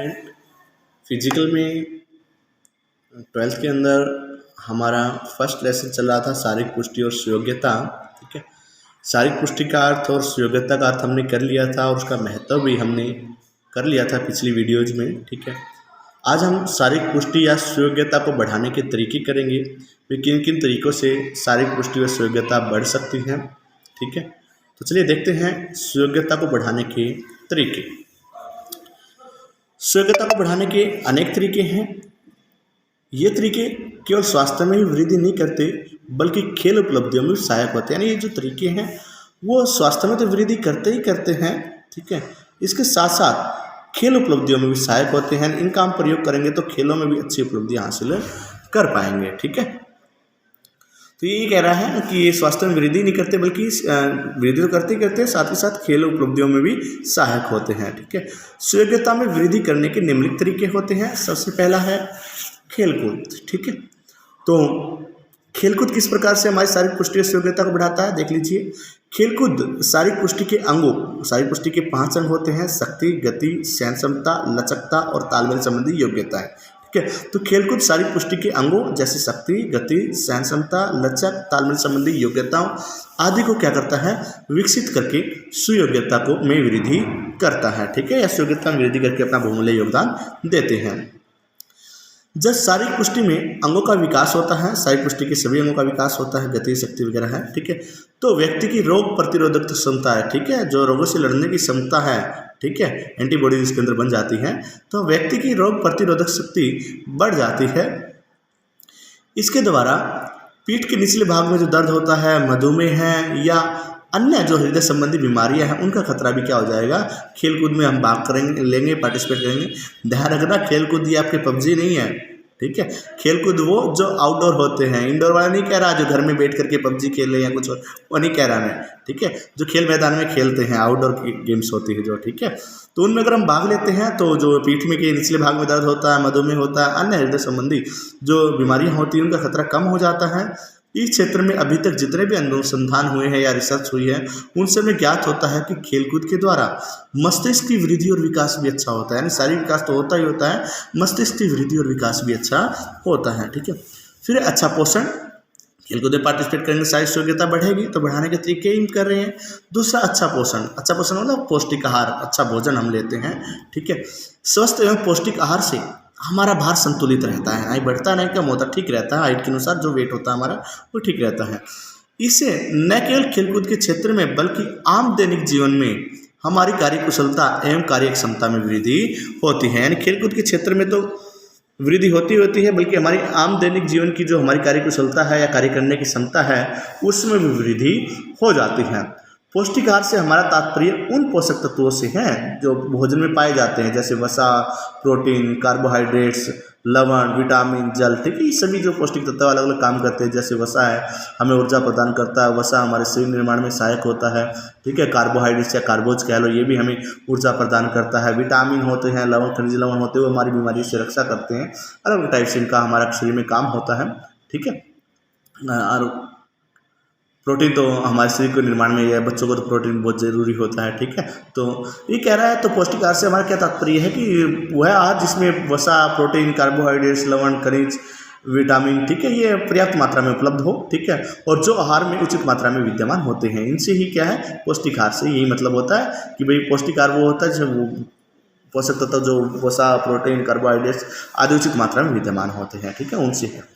Student, physical में twelfth के अंदर हमारा फर्स्ट लेसन चल रहा था शारीरिक पुष्टि और सुयोग्यता। ठीक है, शारीरिक पुष्टि का अर्थ और सुयोग्यता का अर्थ हमने कर लिया था और उसका महत्व भी हमने कर लिया था पिछली वीडियोज में। ठीक है, आज हम शारीरिक पुष्टि या सुयोग्यता को बढ़ाने के तरीके करेंगे, वे किन किन तरीक़ों से शारीरिक पुष्टि व सुयोग्यता बढ़ सकती है। ठीक है, तो चलिए देखते हैं सुयोग्यता को बढ़ाने के तरीके। सुयोग्यता को बढ़ाने के अनेक तरीके हैं। ये तरीके केवल स्वास्थ्य में ही वृद्धि नहीं करते बल्कि खेल उपलब्धियों में भी सहायक होते हैं। यानी ये जो तरीके हैं वो स्वास्थ्य में तो वृद्धि करते ही करते हैं। ठीक है, इसके साथ साथ खेल उपलब्धियों में भी सहायक होते हैं। इनका हम प्रयोग करेंगे तो खेलों में भी अच्छी उपलब्धियां हासिल कर पाएंगे। ठीक है, तो ये कह रहा है कि ये स्वास्थ्य में वृद्धि नहीं करते बल्कि वृद्धि तो करते ही करते हैं, साथ ही साथ खेल उपलब्धियों में भी सहायक होते हैं। ठीक है, सुयोग्यता में वृद्धि करने के निम्नलिखित तरीके होते हैं। सबसे पहला है खेलकूद। ठीक है, तो खेलकूद किस प्रकार से हमारी शारीरिक पुष्टि और सुयोग्यता को बढ़ाता है, देख लीजिए। खेलकूद शारीरिक पुष्टि के अंगों, शारीरिक पुष्टि के 5 अंग होते हैं: शक्ति, गति, सहन क्षमता, लचकता और तालमेल संबंधी योग्यताएं। ठीक है, तो खेलकूद शारीरिक पुष्टि के अंगों जैसे शक्ति, गति, सहन क्षमता, लचक, तालमेल संबंधी योग्यताओं आदि को क्या करता है, विकसित करके सुयोग्यता को में वृद्धि करता है। ठीक है, या सुयोग्यता में वृद्धि करके अपना बहुमूल्य योगदान देते हैं। जब शारीरिक पुष्टि में अंगों का विकास होता है, शारीरिक पुष्टि के सभी अंगों का विकास होता है, गति, शक्ति वगैरह है। ठीक है, तो व्यक्ति की रोग प्रतिरोधक क्षमता है, ठीक है, जो रोगों से लड़ने की क्षमता है, ठीक है, एंटीबॉडीज इसके अंदर बन जाती है, तो व्यक्ति की रोग प्रतिरोधक शक्ति बढ़ जाती है। इसके द्वारा पीठ के निचले भाग में जो दर्द होता है, मधुमेह है या अन्य जो हृदय संबंधी बीमारियां हैं, उनका खतरा भी क्या हो जाएगा, खेलकूद में हम भाग करेंगे, लेंगे, पार्टिसिपेट करेंगे। ध्यान रखना, खेलकूद ये आपके पबजी नहीं है। ठीक है, खेलकूद वो जो आउटडोर होते हैं, इंडोर वाला नहीं कह रहा जो घर में बैठ करके पबजी खेल रहे या कुछ और, वो नहीं कह रहा मैं। ठीक है, जो खेल मैदान में खेलते हैं, आउटडोर की गेम्स होती है जो, ठीक है, तो उनमें अगर हम भाग लेते हैं तो जो पीठ में के निचले भाग में दर्द होता है, मधुमेह होता है, अन्य हृदय संबंधी जो बीमारियां होती हैं, उनका खतरा कम हो जाता है। इस क्षेत्र में अभी तक जितने भी अनुसंधान हुए हैं या रिसर्च हुई है, उनसे हमें ज्ञात होता है कि खेलकूद के द्वारा मस्तिष्क की वृद्धि और विकास भी अच्छा होता है। यानी शारीरिक विकास तो होता ही होता है, मस्तिष्क की वृद्धि और विकास भी अच्छा होता है। ठीक है, फिर अच्छा पोषण, खेलकूद में पार्टिसिपेट करेंगे, शारीरिक योग्यता बढ़ेगी, तो बढ़ाने के तरीके ही कर रहे हैं। दूसरा अच्छा पोषण, अच्छा पोषण मतलब पौष्टिक आहार, अच्छा भोजन हम लेते हैं। ठीक है, स्वस्थ एवं पौष्टिक आहार से हमारा भार संतुलित रहता है, नहीं बढ़ता नहीं कम होता, ठीक रहता है। हाइट के अनुसार जो वेट होता है हमारा वो ठीक रहता है। इससे न केवल खेलकूद के क्षेत्र में बल्कि आम दैनिक जीवन में हमारी कार्यकुशलता एवं कार्य क्षमता में वृद्धि होती है। यानी खेलकूद के क्षेत्र में तो वृद्धि होती है, बल्कि हमारी आम दैनिक जीवन की जो हमारी कार्यकुशलता है या कार्य करने की क्षमता है, उसमें भी वृद्धि हो जाती है। पौष्टिक आहार से हमारा तात्पर्य उन पोषक तत्वों से है जो भोजन में पाए जाते हैं, जैसे वसा, प्रोटीन, कार्बोहाइड्रेट्स, लवण, विटामिन, जल। ठीक है, ये सभी जो पौष्टिक तत्व अलग अलग काम करते हैं। जैसे वसा है, हमें ऊर्जा प्रदान करता है, वसा हमारे शरीर निर्माण में सहायक होता है। ठीक है, कार्बोहाइड्रेट्स या कार्बोज कह लो, ये भी हमें ऊर्जा प्रदान करता है। विटामिन होते हैं, लवण, खनिज लवण होते हैं, वो हमारी बीमारी से रक्षा करते हैं। अलग अलग टाइप से इनका हमारा शरीर में काम होता है। ठीक है, और प्रोटीन तो हमारे शरीर के निर्माण में, या बच्चों को तो प्रोटीन बहुत ज़रूरी होता है। ठीक है, तो ये कह रहा है, तो पौष्टिक आहार से हमारा क्या तात्पर्य है कि वह आहार जिसमें वसा, प्रोटीन, कार्बोहाइड्रेट्स, लवण, खनिज, विटामिन, ठीक है, ये पर्याप्त मात्रा में उपलब्ध हो। ठीक है, और जो आहार में उचित मात्रा में विद्यमान होते हैं, इनसे ही क्या है, पौष्टिक आहार से यही मतलब होता है कि भाई पौष्टिक आहार वो होता है जो पोषक तत्व जो वसा, प्रोटीन, कार्बोहाइड्रेट्स आदि उचित मात्रा में विद्यमान होते हैं। ठीक है, उनसे है,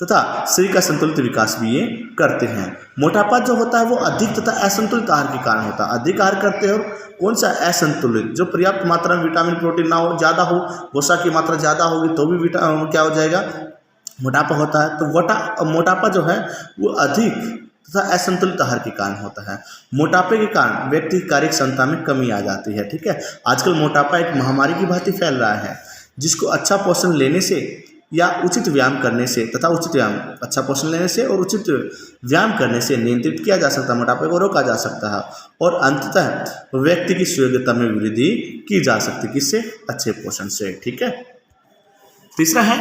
तथा शरीर का संतुलित विकास भी ये करते हैं। मोटापा जो होता है वो अधिक तथा असंतुलित आहार के कारण होता है। अधिक आहार करते हैं और कौन सा असंतुलित, जो पर्याप्त मात्रा में विटामिन, प्रोटीन ना हो, ज़्यादा हो, वसा की मात्रा ज़्यादा होगी तो भी क्या हो जाएगा, मोटापा होता है। तो मोटापा जो है वो अधिक तथा असंतुलित आहार के कारण होता है। मोटापे के कारण व्यक्ति की कार्य क्षमता में कमी आ जाती है। ठीक है, आजकल मोटापा एक महामारी की भांति फैल रहा है, जिसको अच्छा पोषण लेने से या उचित व्यायाम करने से तथा अच्छा पोषण लेने से और उचित व्यायाम करने से नियंत्रित किया जा सकता है, मोटापे को रोका जा सकता है और अंततः व्यक्ति की सुयोग्यता में वृद्धि की जा सकती है। किससे, अच्छे पोषण से। ठीक है, तीसरा है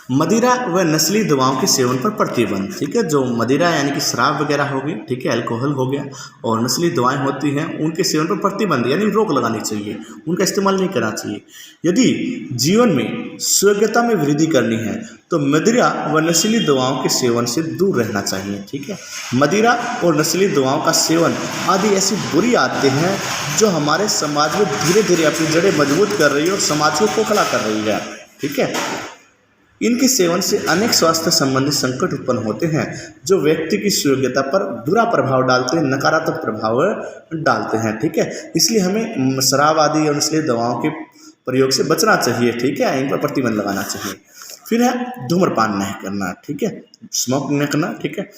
मदिरा व नस्ली दवाओं के सेवन पर प्रतिबंध। ठीक है, जो मदिरा यानी कि शराब वगैरह हो गई, ठीक है, अल्कोहल हो गया, और नस्ली दवाएं होती हैं उनके सेवन पर प्रतिबंध यानी रोक लगानी चाहिए, उनका इस्तेमाल नहीं करना चाहिए। यदि जीवन में सुयोग्यता में वृद्धि करनी है तो मदिरा व नशीली दवाओं के सेवन से दूर रहना चाहिए। ठीक है, मदिरा और नशीली दवाओं का सेवन आदि ऐसी बुरी आदतें हैं जो हमारे समाज में धीरे धीरे अपनी जड़ें मजबूत कर रही है और समाज को खोखला कर रही है। ठीक है, इनके सेवन से अनेक स्वास्थ्य संबंधी संकट उत्पन्न होते हैं जो व्यक्ति की सुयोग्यता पर बुरा प्रभाव डालते हैं, नकारात्मक प्रभाव डालते हैं। ठीक है, इसलिए हमें शराब आदि और नस्ली दवाओं के प्रयोग से बचना चाहिए। ठीक है, इन पर प्रतिबंध लगाना चाहिए। फिर है धूम्रपान नहीं करना। ठीक है, स्मोक नहीं करना। ठीक है,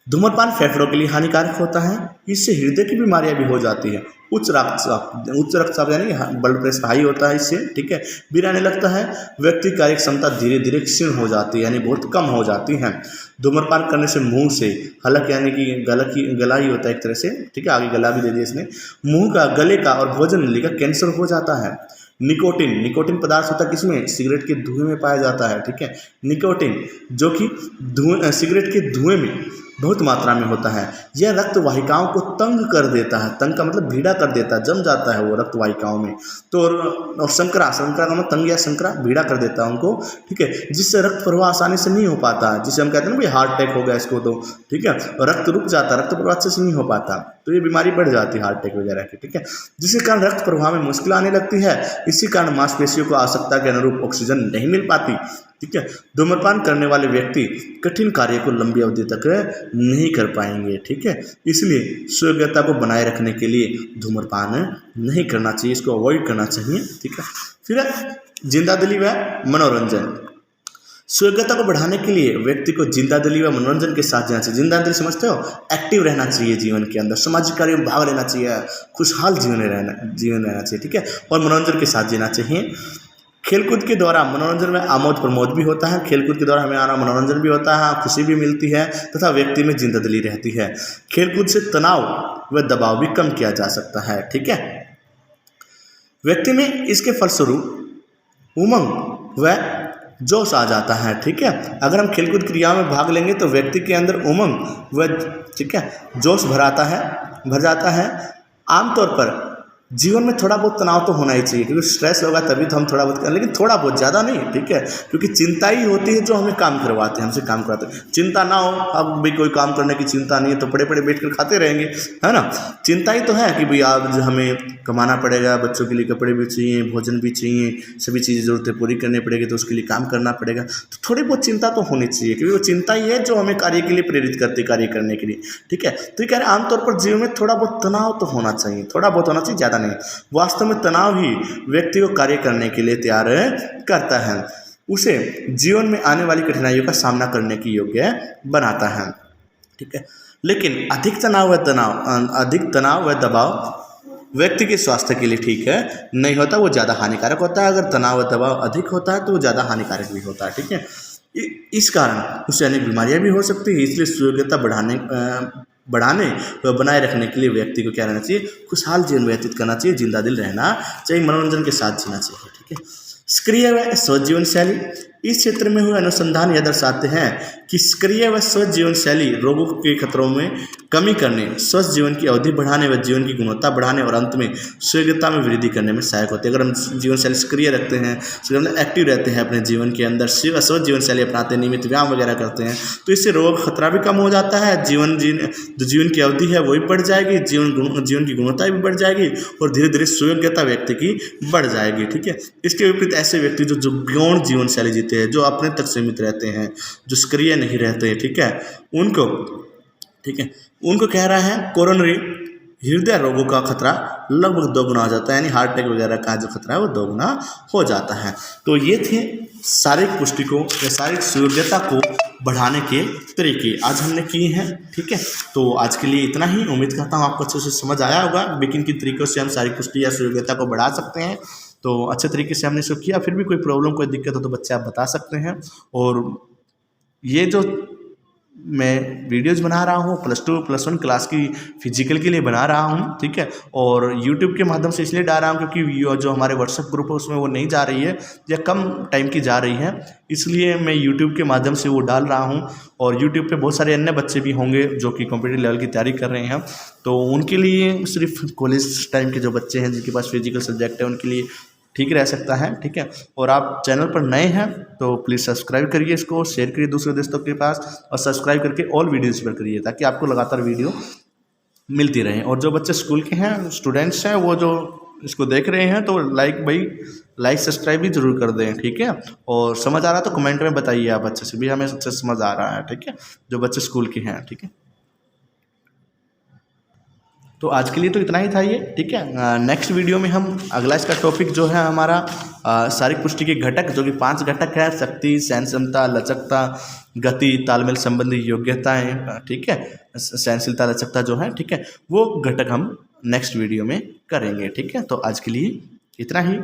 धूम्रपान फेफड़ों के लिए हानिकारक होता है, इससे हृदय की बीमारियां भी हो जाती है। उच्च रक्तचाप यानी ब्लड प्रेशर हाई होता है इससे। ठीक है, भी रहने लगता है। व्यक्ति की कार्य क्षमता धीरे धीरे क्षीण हो जाती है यानी बहुत कम हो जाती है। धूम्रपान करने से मुंह से हलक यानी कि गला ही होता है एक तरह से। ठीक है, आगे गला भी दे दिया इसने। मुंह का, गले का और भोजन नली का कैंसर हो जाता है। निकोटिन पदार्थ होता है किसमें? सिगरेट के धुएं में पाया जाता है। ठीक है, निकोटिन जो कि सिगरेट के धुएं में बहुत मात्रा में होता है। यह रक्त वाहिकाओं को तंग कर देता है। तंग का मतलब भीड़ा कर देता है, जम जाता है वो रक्त वाहिकाओं में। तो और संकरा का मतलब तंग या संकरा, भीड़ा कर देता है उनको। ठीक है, जिससे रक्त प्रवाह आसानी से नहीं हो पाता है, जिसे हम कहते हैं ना भाई हार्ट अटैक हो गया इसको तो। ठीक है, और रक्त रुक जाता है, रक्त प्रवाह अच्छे से नहीं हो पाता, तो ये बीमारी बढ़ जाती है हार्ट अटैक वगैरह की। ठीक है, जिसके कारण रक्त प्रवाह में मुश्किल आने लगती है। इसी कारण मांसपेशियों को आवश्यकता के अनुरूप ऑक्सीजन नहीं मिल पाती। ठीक है, धूम्रपान करने वाले व्यक्ति कठिन कार्य को लंबी अवधि तक नहीं कर पाएंगे। ठीक है, इसलिए सुयोग्यता को बनाए रखने के लिए धूम्रपान नहीं करना चाहिए, इसको अवॉइड करना चाहिए। ठीक है, फिर जिंदादिली व मनोरंजन। सुयोग्यता को बढ़ाने के लिए व्यक्ति को जिंदादिली व मनोरंजन के साथ जाना चाहिए। जिंदादिली समझते हो? एक्टिव रहना चाहिए जीवन के अंदर, सामाजिक कार्यों में भाग लेना चाहिए, खुशहाल जीवन रहना चाहिए। ठीक है, और मनोरंजन के साथ जीना चाहिए। खेलकूद के द्वारा मनोरंजन में आमोद प्रमोद भी होता है। खेलकूद के द्वारा हमें आना मनोरंजन भी होता है, खुशी भी मिलती है तथा व्यक्ति में जिंदादिली रहती है। खेलकूद से तनाव व दबाव भी कम किया जा सकता है। ठीक है, व्यक्ति में इसके फलस्वरूप उमंग व जोश आ जाता है। ठीक है, अगर हम खेलकूद क्रियाओं में भाग लेंगे तो व्यक्ति के अंदर उमंग व ठीक है जोश भर जाता है। आमतौर पर जीवन में थोड़ा बहुत तनाव तो होना ही चाहिए, क्योंकि स्ट्रेस होगा तभी तो हम थोड़ा बहुत करें, लेकिन थोड़ा बहुत, ज़्यादा नहीं। ठीक है, क्योंकि चिंता ही होती है जो हमें काम करवाते हैं, हमसे काम करवाते हैं। चिंता ना हो, अब भी कोई काम करने की चिंता नहीं है तो पड़े पड़े बैठ कर खाते रहेंगे, है ना। चिंता ही तो है कि भाई आज हमें कमाना पड़ेगा, बच्चों के लिए कपड़े भी चाहिए, भोजन भी चाहिए, सभी चीज़ें ज़रूरतें पूरी करनी पड़ेगी, तो उसके लिए काम करना पड़ेगा। तो थोड़ी बहुत चिंता तो होनी चाहिए, क्योंकि वो चिंता ही है जो हमें कार्य के लिए प्रेरित करती है, कार्य करने के लिए। ठीक है, तो ये कह रहे हैं आमतौर पर जीवन में थोड़ा बहुत तनाव तो होना चाहिए, थोड़ा बहुत होना चाहिए, ज़्यादा नहीं। वास्तव में तनाव ही व्यक्ति को कार्य करने के लिए तैयार करता है, उसे जीवन में आने वाली कठिनाइयों का सामना करने की योग्य बनाता है। ठीक है, लेकिन अधिक तनाव व दबाव व्यक्ति के स्वास्थ्य के लिए ठीक है नहीं होता, वो ज़्यादा हानिकारक होता है। अगर तनाव व दबाव अधिक होता है तो वो ज़्यादा हानिकारक भी होता है। ठीक है, इस कारण उससे अनेक बीमारियां भी हो सकती है। इसलिए सुयोग्यता बढ़ाने व बनाए रखने के लिए व्यक्ति को क्या रहना चाहिए? खुशहाल जीवन व्यतीत करना चाहिए, जिंदादिल रहना चाहिए, मनोरंजन के साथ जीना चाहिए। ठीक है, सक्रिय व स्वस्थ जीवन शैली। इस क्षेत्र में हुए अनुसंधान यह दर्शाते हैं कि सक्रिय व स्वस्थ जीवन शैली रोगों के खतरों में कमी करने, स्वस्थ जीवन की अवधि बढ़ाने व जीवन की गुणवत्ता बढ़ाने और अंत में सुयोग्यता में वृद्धि करने में सहायक होती है। अगर हम जीवन शैली सक्रिय रखते हैं, एक्टिव रहते हैं अपने जीवन के अंदर, स्वस्थ जीवन शैली अपनाते हैं, नियमित व्यायाम वगैरह करते हैं, तो इससे रोग खतरा भी कम हो जाता है। जीवन की अवधि है वो भी बढ़ जाएगी, जीवन की गुणवत्ता भी बढ़ जाएगी और धीरे धीरे सुयोग्यता व्यक्ति की बढ़ जाएगी। ठीक है, इसके विपरीत ऐसे व्यक्ति जो गौण जीवन शैली जीते हैं, जो अपने तक सीमित रहते हैं, जो सक्रिय नहीं रहते हैं, ठीक है, उनको कह रहा है कोरोनरी हृदय रोगों का खतरा लगभग 2 गुना हो जाता है, यानी हार्ट अटैक वगैरह का जो खतरा है वो 2 गुना हो जाता है। तो ये थे शारीरिक पुष्टि को या शारीरिक सुयोग्यता को बढ़ाने के तरीके आज हमने किए हैं। ठीक है, तो आज के लिए इतना ही। उम्मीद करता हूँ आपको अच्छे से समझ आया होगा किन किन तरीक़ों से हम शारीरिक पुष्टि या सुयोग्यता को बढ़ा सकते हैं। तो अच्छे तरीके से हमने इसको किया। फिर भी कोई प्रॉब्लम, कोई दिक्कत हो तो बच्चे आप बता सकते हैं। और ये जो मैं वीडियोज़ बना रहा हूँ +2 +1 क्लास की फिजिकल के लिए बना रहा हूँ, ठीक है। और यूट्यूब के माध्यम से इसलिए डाल रहा हूँ क्योंकि ये जो हमारे व्हाट्सएप ग्रुप है उसमें वो नहीं जा रही है या कम टाइम की जा रही है, इसलिए मैं यूट्यूब के माध्यम से वो डाल रहा हूँ। और यूट्यूब पे बहुत सारे अन्य बच्चे भी होंगे जो कि कॉम्पिटिटिव लेवल की तैयारी कर रहे हैं, तो उनके लिए सिर्फ कॉलेज टाइम के जो बच्चे हैं जिनके पास फिजिकल सब्जेक्ट है उनके लिए ठीक रह सकता है, ठीक है। और आप चैनल पर नए हैं तो प्लीज़ सब्सक्राइब करिए, इसको शेयर करिए दूसरे दोस्तों के पास, और सब्सक्राइब करके ऑल वीडियोज़ पर करिए ताकि आपको लगातार वीडियो मिलती रहे। और जो बच्चे स्कूल के हैं, स्टूडेंट्स हैं, वो जो इसको देख रहे हैं तो लाइक सब्सक्राइब भी जरूर कर दें, ठीक है। और समझ आ रहा है तो कमेंट में बताइए आप अच्छे से भी हमें अच्छे से समझ आ रहा है, ठीक है, जो बच्चे स्कूल के हैं, ठीक है। तो आज के लिए तो इतना ही था ये, ठीक है। नेक्स्ट वीडियो में हम अगला इसका टॉपिक जो है हमारा शारीरिक पुष्टि के घटक, जो कि 5 घटक है: शक्ति, सहन क्षमता, लचकता, गति, तालमेल संबंधी योग्यताएं, ठीक है, सहनशीलता, लचकता जो है, ठीक है, वो घटक हम नेक्स्ट वीडियो में करेंगे, ठीक है। तो आज के लिए इतना ही।